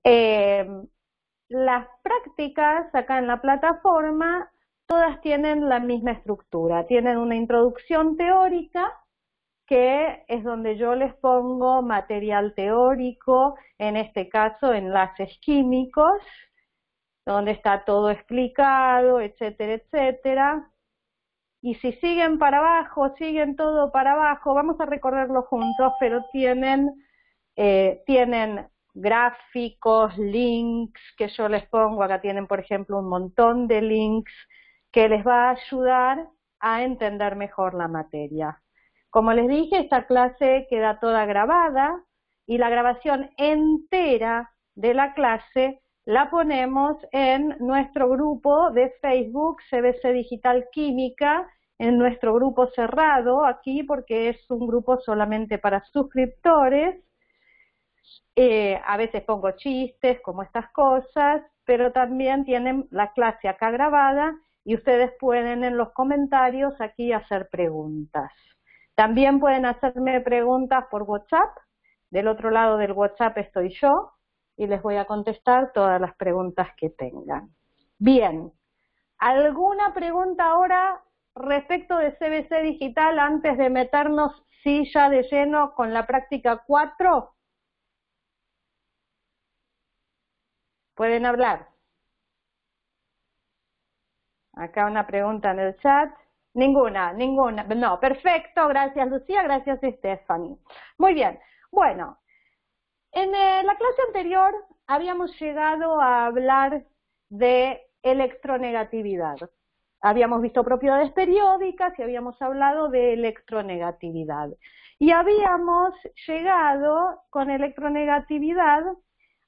Eh, las prácticas acá en la plataforma, todas tienen la misma estructura, tienen una introducción teórica, que es donde yo les pongo material teórico, en este caso enlaces químicos, donde está todo explicado, etcétera, etcétera. Y si siguen para abajo, siguen todo para abajo, vamos a recorrerlo juntos, pero tienen gráficos, links que yo les pongo, acá tienen por ejemplo un montón de links que les va a ayudar a entender mejor la materia. Como les dije, esta clase queda toda grabada y la grabación entera de la clase la ponemos en nuestro grupo de Facebook CBC Digital Química, en nuestro grupo cerrado aquí porque es un grupo solamente para suscriptores. A veces pongo chistes como estas cosas, pero también tienen la clase acá grabada y ustedes pueden en los comentarios aquí hacer preguntas. También pueden hacerme preguntas por WhatsApp. Del otro lado del WhatsApp estoy yo y les voy a contestar todas las preguntas que tengan. Bien, ¿alguna pregunta ahora respecto de CBC Digital antes de meternos sí ya de lleno con la práctica 4? ¿Pueden hablar? Acá una pregunta en el chat. Ninguna. No, perfecto. Gracias, Lucía. Gracias, Stephanie. Muy bien. Bueno, en la clase anterior habíamos llegado a hablar de electronegatividad. Habíamos visto propiedades periódicas y habíamos hablado de electronegatividad. Y habíamos llegado con electronegatividad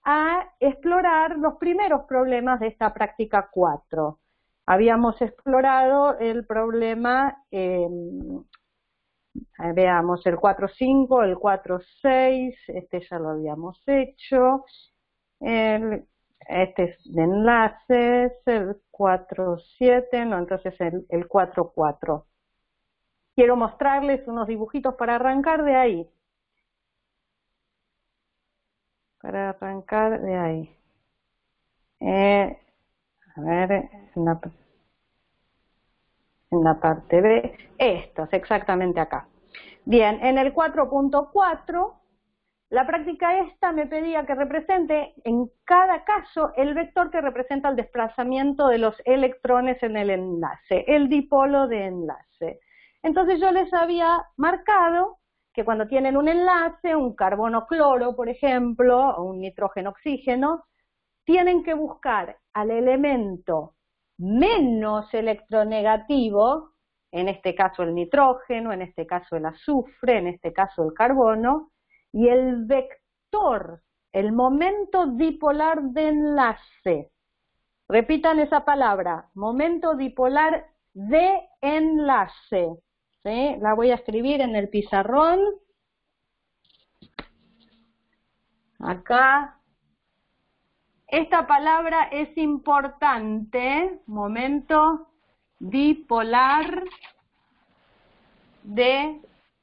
a explorar los primeros problemas de esta práctica 4. Habíamos explorado el problema, veamos, el 4.5, el 4.6, este ya lo habíamos hecho, este es de enlaces, el 4.7, no, entonces el 4.4. Quiero mostrarles unos dibujitos para arrancar de ahí. Para arrancar de ahí. A ver, en la parte B, estos, exactamente acá. Bien, en el 4.4, la práctica esta me pedía que represente en cada caso el vector que representa el desplazamiento de los electrones en el enlace, el dipolo de enlace. Entonces yo les había marcado que cuando tienen un enlace, un carbono-cloro, por ejemplo, o un nitrógeno-oxígeno, tienen que buscar al elemento menos electronegativo, en este caso el nitrógeno, en este caso el azufre, en este caso el carbono, y el vector, el momento dipolar de enlace. Repitan esa palabra, momento dipolar de enlace. ¿Sí? La voy a escribir en el pizarrón. Acá. Esta palabra es importante, momento dipolar de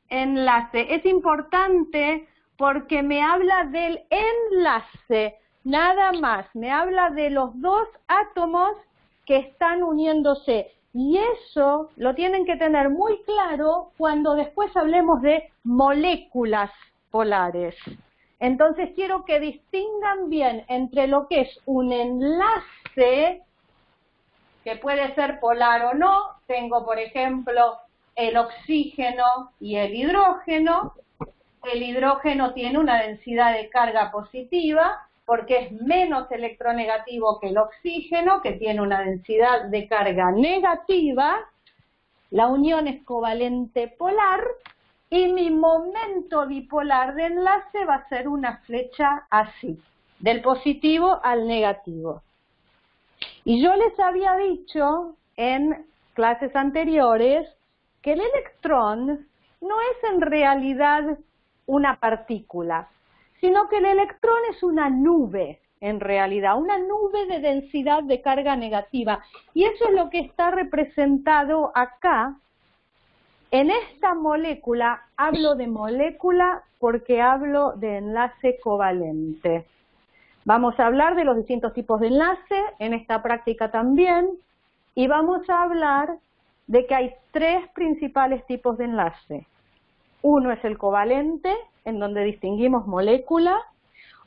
enlace. Es importante porque me habla del enlace, nada más. Me habla de los dos átomos que están uniéndose. Y eso lo tienen que tener muy claro cuando después hablemos de moléculas polares. Entonces quiero que distingan bien entre lo que es un enlace, que puede ser polar o no. Tengo, por ejemplo, el oxígeno y el hidrógeno. El hidrógeno tiene una densidad de carga positiva porque es menos electronegativo que el oxígeno, que tiene una densidad de carga negativa. La unión es covalente polar. Y mi momento dipolar de enlace va a ser una flecha así, del positivo al negativo. Y yo les había dicho en clases anteriores que el electrón no es en realidad una partícula, sino que el electrón es una nube, en realidad, una nube de densidad de carga negativa. Y eso es lo que está representado acá. En esta molécula, hablo de molécula porque hablo de enlace covalente. Vamos a hablar de los distintos tipos de enlace en esta práctica también, y vamos a hablar de que hay tres principales tipos de enlace. Uno es el covalente, en donde distinguimos moléculas,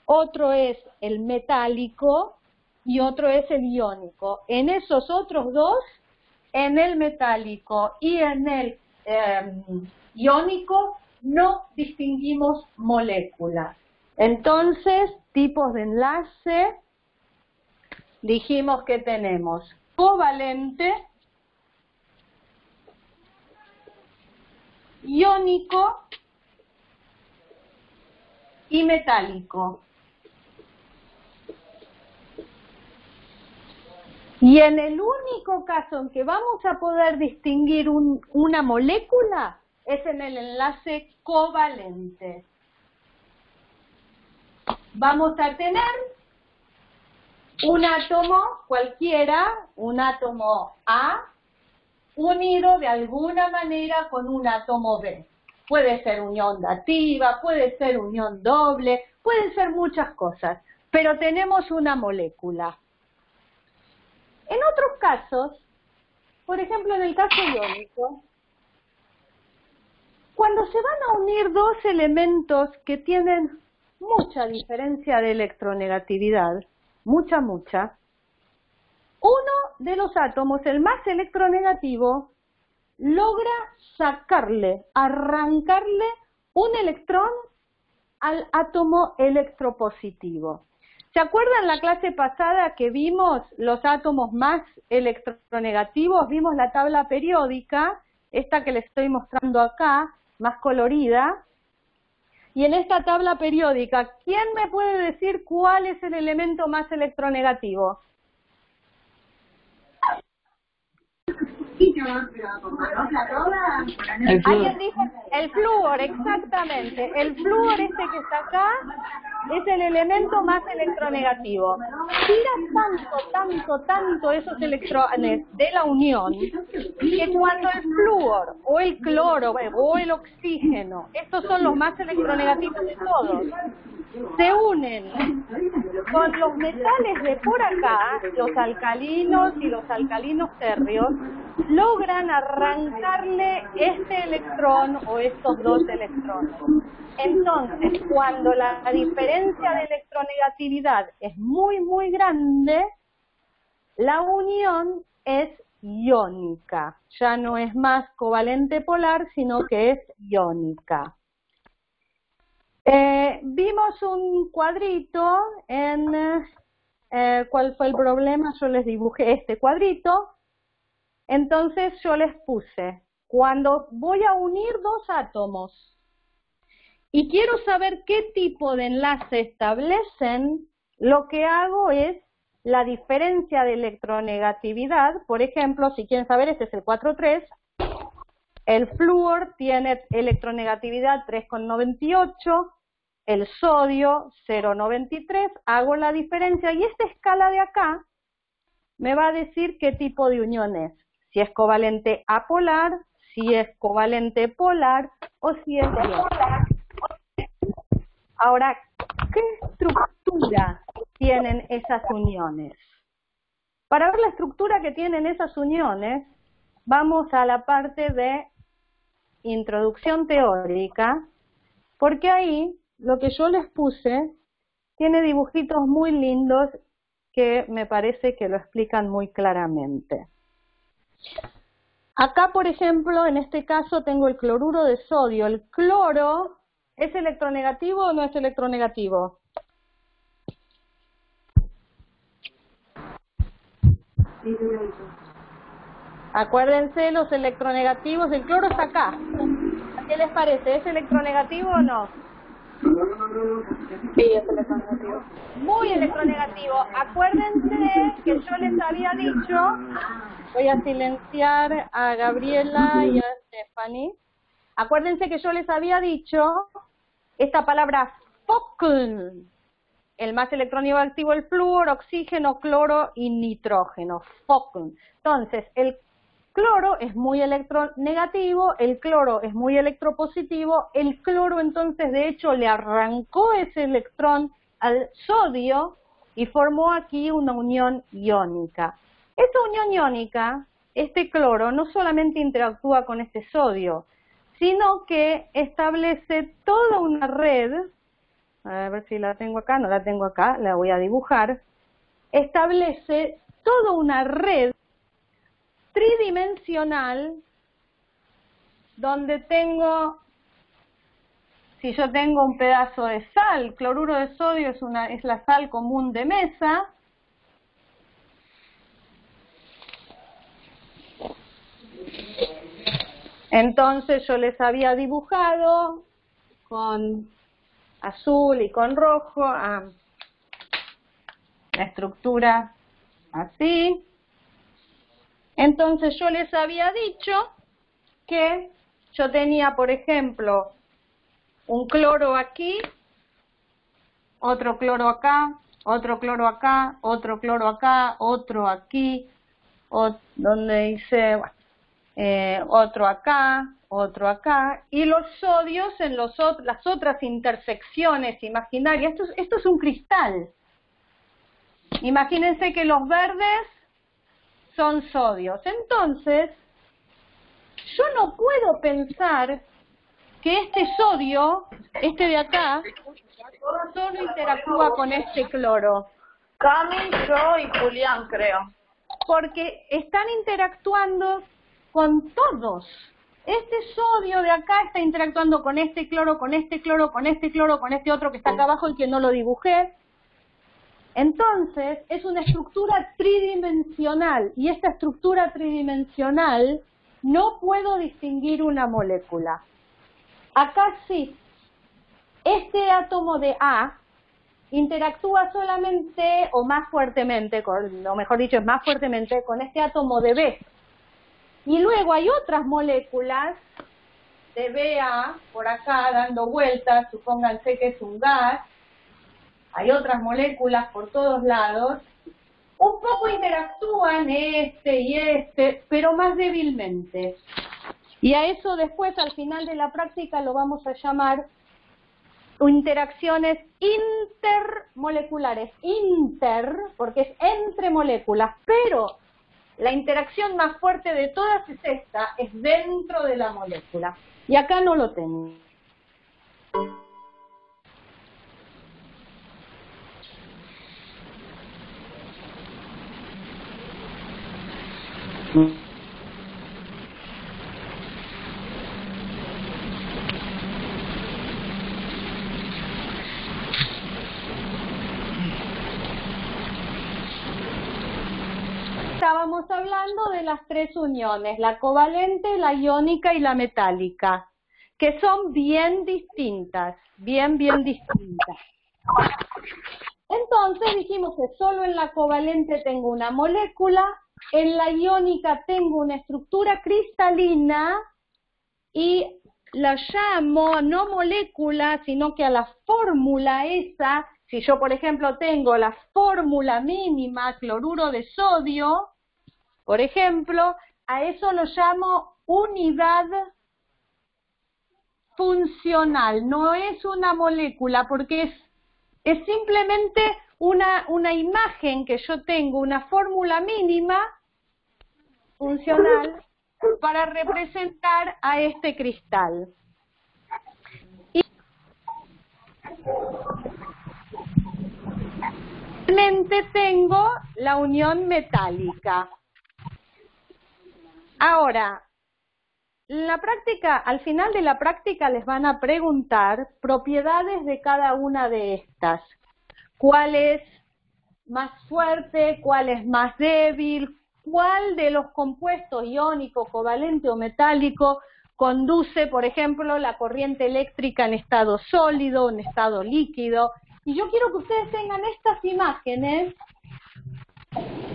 otro es el metálico y otro es el iónico. En esos otros dos, en el metálico y en el iónico, no distinguimos moléculas. Entonces, tipos de enlace, dijimos que tenemos covalente, iónico y metálico. Y en el único caso en que vamos a poder distinguir una molécula es en el enlace covalente. Vamos a tener un átomo cualquiera, un átomo A, unido de alguna manera con un átomo B. Puede ser unión dativa, puede ser unión doble, pueden ser muchas cosas, pero tenemos una molécula. En otros casos, por ejemplo en el caso iónico, cuando se van a unir dos elementos que tienen mucha diferencia de electronegatividad, mucha, uno de los átomos, el más electronegativo, logra arrancarle un electrón al átomo electropositivo. ¿Se acuerdan la clase pasada que vimos los átomos más electronegativos? Vimos la tabla periódica, esta que les estoy mostrando acá, más colorida. Y en esta tabla periódica, ¿quién me puede decir cuál es el elemento más electronegativo? ¿Alguien dijo? El flúor, exactamente. El flúor este que está acá es el elemento más electronegativo. Tira tanto esos electrones de la unión que cuando el flúor o el cloro o el oxígeno, estos son los más electronegativos de todos, se unen con los metales de por acá, los alcalinos y los alcalinos térreos, logran arrancarle este electrón o estos dos electrones. Entonces, cuando la diferencia de electronegatividad es muy grande, la unión es iónica. Ya no es más covalente polar, sino que es iónica. Vimos un cuadrito en ¿cuál fue el problema? Yo les dibujé este cuadrito. Entonces yo les puse, cuando voy a unir dos átomos y quiero saber qué tipo de enlace establecen, lo que hago es la diferencia de electronegatividad. Por ejemplo, si quieren saber, este es el 4,3. El flúor tiene electronegatividad 3,98, el sodio 0,93, hago la diferencia y esta escala de acá me va a decir qué tipo de unión es, si es covalente apolar, si es covalente polar o si es bipolar. Ahora, ¿qué estructura tienen esas uniones? Para ver la estructura que tienen esas uniones, vamos a la parte de introducción teórica, porque ahí lo que yo les puse tiene dibujitos muy lindos que me parece que lo explican muy claramente. Acá, por ejemplo, en este caso tengo el cloruro de sodio. ¿El cloro es electronegativo o no es electronegativo? Acuérdense, los electronegativos, el cloro está acá. ¿Qué les parece? ¿Es electronegativo o no? Sí, es electronegativo. Muy electronegativo. Acuérdense que yo les había dicho, voy a silenciar a Gabriela y a Stephanie. Acuérdense que yo les había dicho esta palabra Focken. El más electronegativo, el flúor, oxígeno, cloro y nitrógeno. Focken. Entonces, el cloro es muy electronegativo, el cloro es muy electropositivo, el cloro entonces de hecho le arrancó ese electrón al sodio y formó aquí una unión iónica. Esta unión iónica, este cloro, no solamente interactúa con este sodio, sino que establece toda una red, a ver si la tengo acá, no la tengo acá, la voy a dibujar, establece toda una red tridimensional donde tengo, si yo tengo un pedazo de sal, cloruro de sodio es la sal común de mesa, entonces yo les había dibujado con azul y con rojo la estructura así. Entonces yo les había dicho que yo tenía, por ejemplo, un cloro aquí, otro cloro acá, otro cloro acá, otro cloro acá, otro aquí, donde dice, otro acá, y los sodios en las otras intersecciones imaginarias. Esto es un cristal. Imagínense que los verdes son sodios. Entonces, yo no puedo pensar que este sodio, este de acá, solo interactúa con este cloro. Cami, yo y Julián, creo. Porque están interactuando con todos. Este sodio de acá está interactuando con este cloro, con este cloro, con este cloro, con este otro que está acá abajo y que no lo dibujé. Entonces, es una estructura tridimensional, y esta estructura tridimensional no puedo distinguir una molécula. Acá sí, este átomo de A interactúa solamente o más fuertemente, o mejor dicho, es más fuertemente con este átomo de B. Y luego hay otras moléculas de BA por acá dando vueltas, supónganse que es un gas, hay otras moléculas por todos lados, un poco interactúan este y este, pero más débilmente. Y a eso después, al final de la práctica, lo vamos a llamar interacciones intermoleculares. Inter, porque es entre moléculas, pero la interacción más fuerte de todas es esta, es dentro de la molécula. Y acá no lo tengo. Estábamos hablando de las tres uniones, la covalente, la iónica y la metálica, que son bien distintas, bien distintas. Entonces dijimos que solo en la covalente tengo una molécula, en la iónica tengo una estructura cristalina y la llamo no molécula, sino que a la fórmula esa, si yo por ejemplo tengo la fórmula mínima, cloruro de sodio, por ejemplo, a eso lo llamo unidad funcional. No es una molécula porque es simplemente una imagen que yo tengo, una fórmula mínima funcional para representar a este cristal. Y finalmente tengo la unión metálica. Ahora, la práctica, al final de la práctica les van a preguntar propiedades de cada una de estas. ¿Cuál es más fuerte? ¿Cuál es más débil? ¿Cuál de los compuestos iónico, covalente o metálico conduce, por ejemplo, la corriente eléctrica en estado sólido, en estado líquido? Y yo quiero que ustedes tengan estas imágenes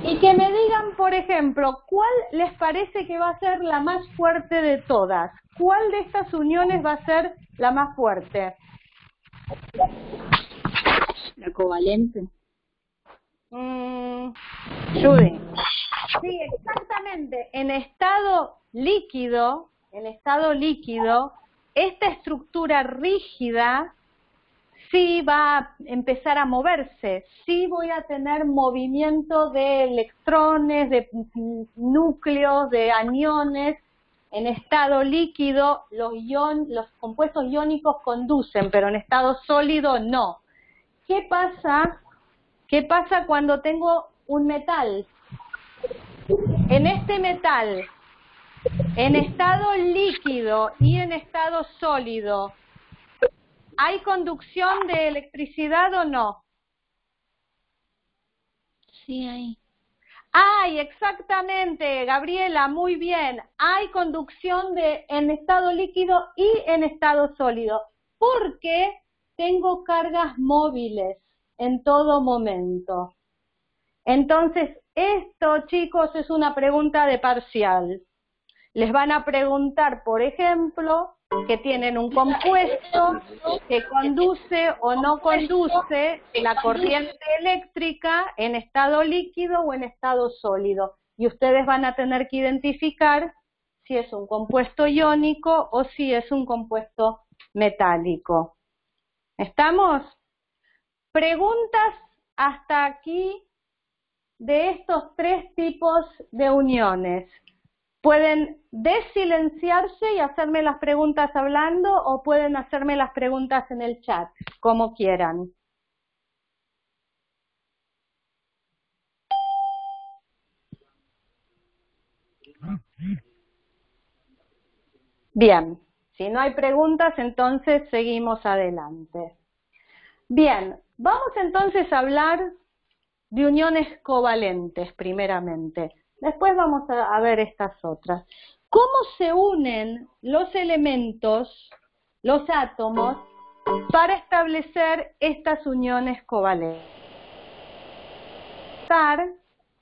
y que me digan, por ejemplo, ¿cuál les parece que va a ser la más fuerte de todas? ¿Cuál de estas uniones va a ser la más fuerte? La covalente. Judy. Sí, exactamente. En estado líquido, esta estructura rígida sí va a empezar a moverse, sí voy a tener movimiento de electrones, de núcleos, de aniones. En estado líquido los compuestos iónicos conducen, pero en estado sólido no. ¿Qué pasa? ¿Qué pasa cuando tengo un metal? En este metal, en estado líquido y en estado sólido, ¿hay conducción de electricidad o no? Sí, hay. ¡Ay, exactamente, Gabriela! Muy bien. Hay conducción en estado líquido y en estado sólido, porque tengo cargas móviles en todo momento. Entonces, esto, chicos, es una pregunta de parcial. Les van a preguntar, por ejemplo, que tienen un compuesto que conduce o no conduce la corriente eléctrica en estado líquido o en estado sólido. Y ustedes van a tener que identificar si es un compuesto iónico o si es un compuesto metálico. ¿Estamos? Preguntas hasta aquí de estos tres tipos de uniones. Pueden desilenciarse y hacerme las preguntas hablando o pueden hacerme las preguntas en el chat, como quieran. Bien, si no hay preguntas, entonces seguimos adelante. Bien, vamos entonces a hablar de uniones covalentes primeramente. Después vamos a ver estas otras. ¿Cómo se unen los elementos, los átomos, para establecer estas uniones covalentes?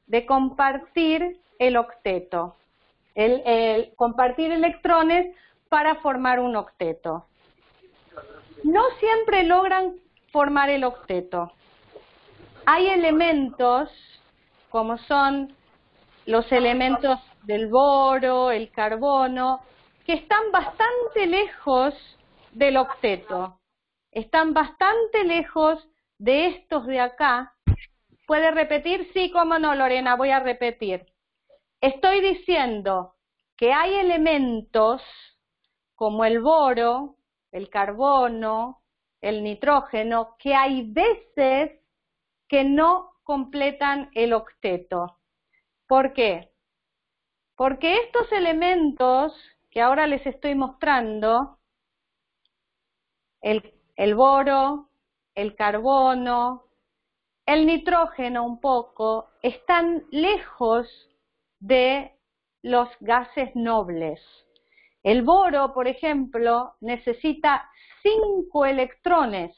De compartir el octeto, el compartir electrones para formar un octeto. No siempre logran formar el octeto. Hay elementos, como son los elementos del boro, el carbono, que están bastante lejos del octeto. Están bastante lejos de estos de acá. ¿Puede repetir? Sí, cómo no, Lorena, voy a repetir. Estoy diciendo que hay elementos como el boro, el carbono, el nitrógeno, que hay veces que no completan el octeto. ¿Por qué? Porque estos elementos que ahora les estoy mostrando, el boro, el carbono, el nitrógeno un poco, están lejos de los gases nobles. El boro, por ejemplo, necesita 5 electrones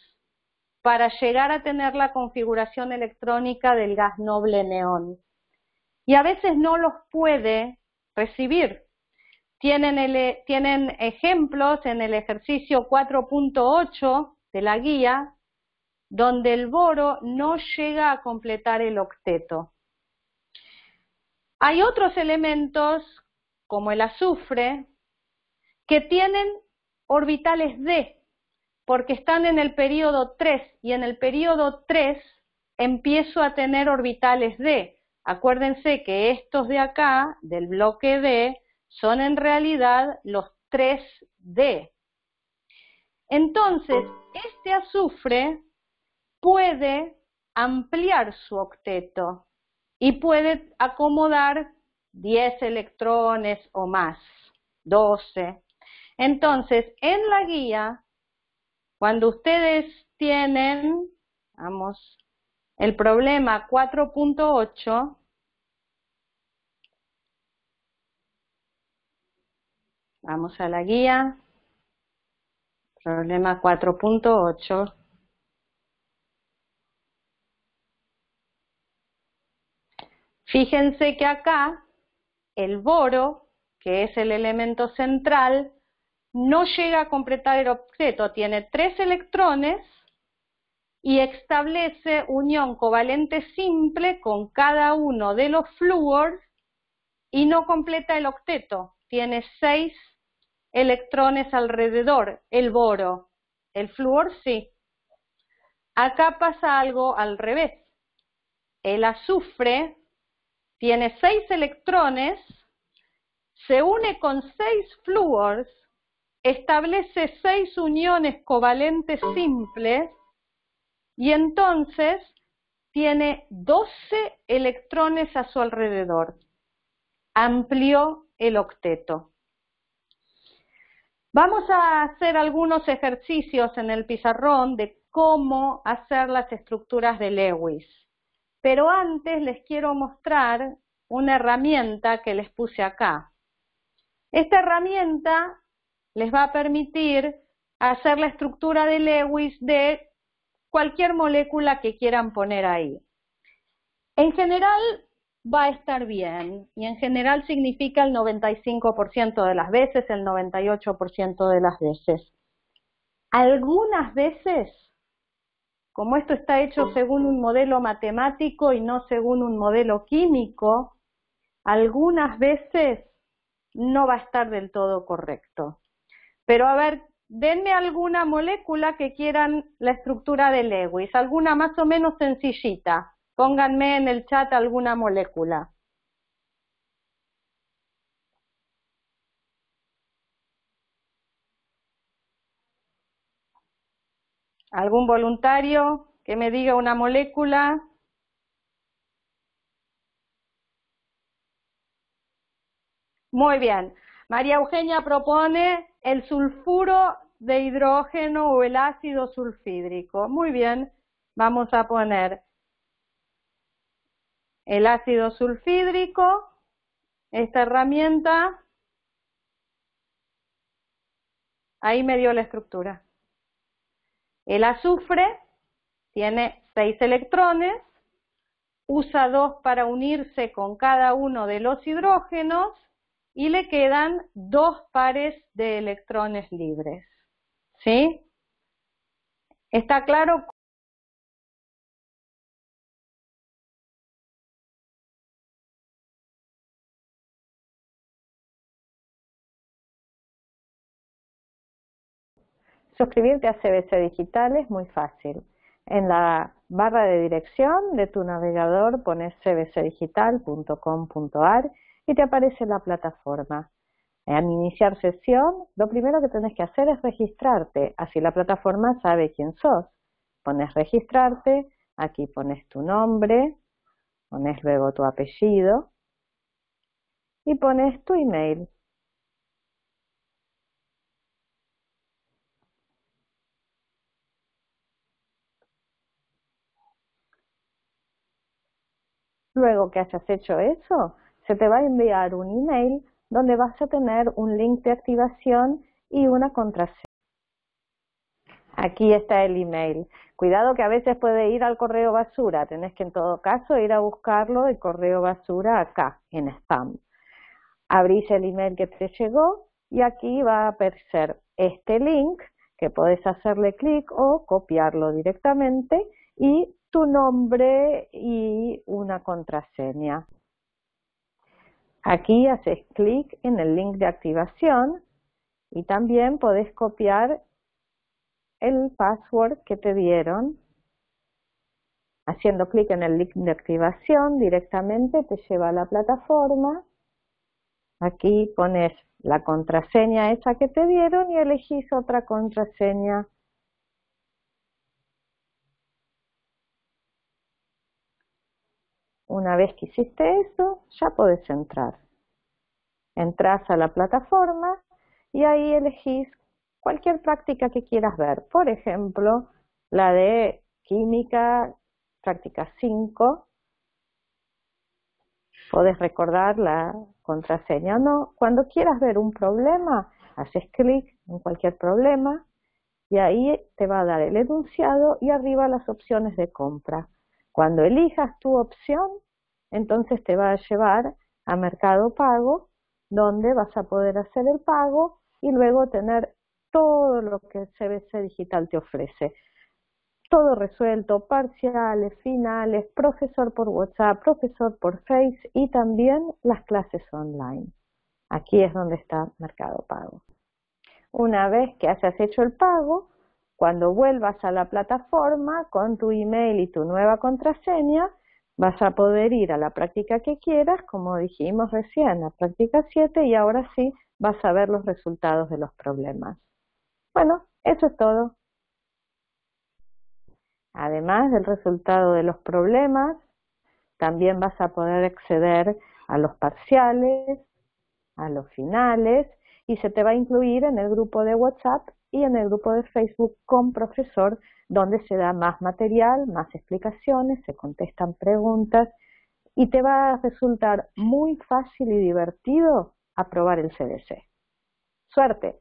para llegar a tener la configuración electrónica del gas noble neón. Y a veces no los puede recibir. Tienen ejemplos en el ejercicio 4.8 de la guía, donde el boro no llega a completar el octeto. Hay otros elementos, como el azufre, que tienen orbitales d, porque están en el período 3, y en el período 3 empiezo a tener orbitales d. Acuérdense que estos de acá, del bloque D, son en realidad los 3D. Entonces, este azufre puede ampliar su octeto y puede acomodar 10 electrones o más, 12. Entonces, en la guía, cuando ustedes tienen, vamos, el problema 4.8, vamos a la guía, problema 4.8. Fíjense que acá el boro, que es el elemento central, no llega a completar el octeto, tiene 3 electrones y establece unión covalente simple con cada uno de los flúors y no completa el octeto, tiene 6 electrones alrededor, el boro. El flúor sí. Acá pasa algo al revés. El azufre tiene 6 electrones, se une con 6 flúors, establece 6 uniones covalentes simples y entonces tiene 12 electrones a su alrededor. Amplió el octeto. Vamos a hacer algunos ejercicios en el pizarrón de cómo hacer las estructuras de Lewis. Pero antes les quiero mostrar una herramienta que les puse acá. Esta herramienta les va a permitir hacer la estructura de Lewis de cualquier molécula que quieran poner ahí. En general va a estar bien, y en general significa el 95% de las veces, el 98% de las veces. Algunas veces, como esto está hecho según un modelo matemático y no según un modelo químico, algunas veces no va a estar del todo correcto. Pero a ver, denme alguna molécula que quieran la estructura de Lewis, alguna más o menos sencillita. Pónganme en el chat alguna molécula. ¿Algún voluntario que me diga una molécula? Muy bien. María Eugenia propone el sulfuro de hidrógeno o el ácido sulfídrico. Muy bien. Vamos a poner el ácido sulfídrico, esta herramienta. Ahí me dio la estructura. El azufre tiene 6 electrones, usa 2 para unirse con cada uno de los hidrógenos y le quedan 2 pares de electrones libres. ¿Sí? ¿Está claro? Suscribirte a CBC Digital es muy fácil. En la barra de dirección de tu navegador pones cbcdigital.com.ar y te aparece la plataforma. Al iniciar sesión, lo primero que tenés que hacer es registrarte, así la plataforma sabe quién sos. Pones registrarte, aquí pones tu nombre, pones luego tu apellido y pones tu email. Luego que hayas hecho eso, se te va a enviar un email donde vas a tener un link de activación y una contraseña. Aquí está el email. Cuidado que a veces puede ir al correo basura. Tenés que en todo caso ir a buscarlo el correo basura acá, en spam. Abrís el email que te llegó y aquí va a aparecer este link que podés hacerle clic o copiarlo directamente y tu nombre y una contraseña. Aquí haces clic en el link de activación y también podés copiar el password que te dieron. Haciendo clic en el link de activación directamente te lleva a la plataforma. Aquí pones la contraseña esa que te dieron y elegís otra contraseña. Una vez que hiciste eso, ya podés entrar. Entrás a la plataforma y ahí elegís cualquier práctica que quieras ver. Por ejemplo, la de química, práctica 5. Podés recordar la contraseña o no. Cuando quieras ver un problema, haces clic en cualquier problema y ahí te va a dar el enunciado y arriba las opciones de compra. Cuando elijas tu opción, entonces te va a llevar a Mercado Pago, donde vas a poder hacer el pago y luego tener todo lo que CBC Digital te ofrece. Todo resuelto, parciales, finales, profesor por WhatsApp, profesor por Face y también las clases online. Aquí es donde está Mercado Pago. Una vez que hayas hecho el pago, Cuando vuelvas a la plataforma con tu email y tu nueva contraseña, vas a poder ir a la práctica que quieras, como dijimos recién, la práctica 7, y ahora sí vas a ver los resultados de los problemas. Bueno, eso es todo. Además del resultado de los problemas, también vas a poder acceder a los parciales, a los finales, y se te va a incluir en el grupo de WhatsApp y en el grupo de Facebook con profesor, donde se da más material, más explicaciones, se contestan preguntas y te va a resultar muy fácil y divertido aprobar el CBC. ¡Suerte!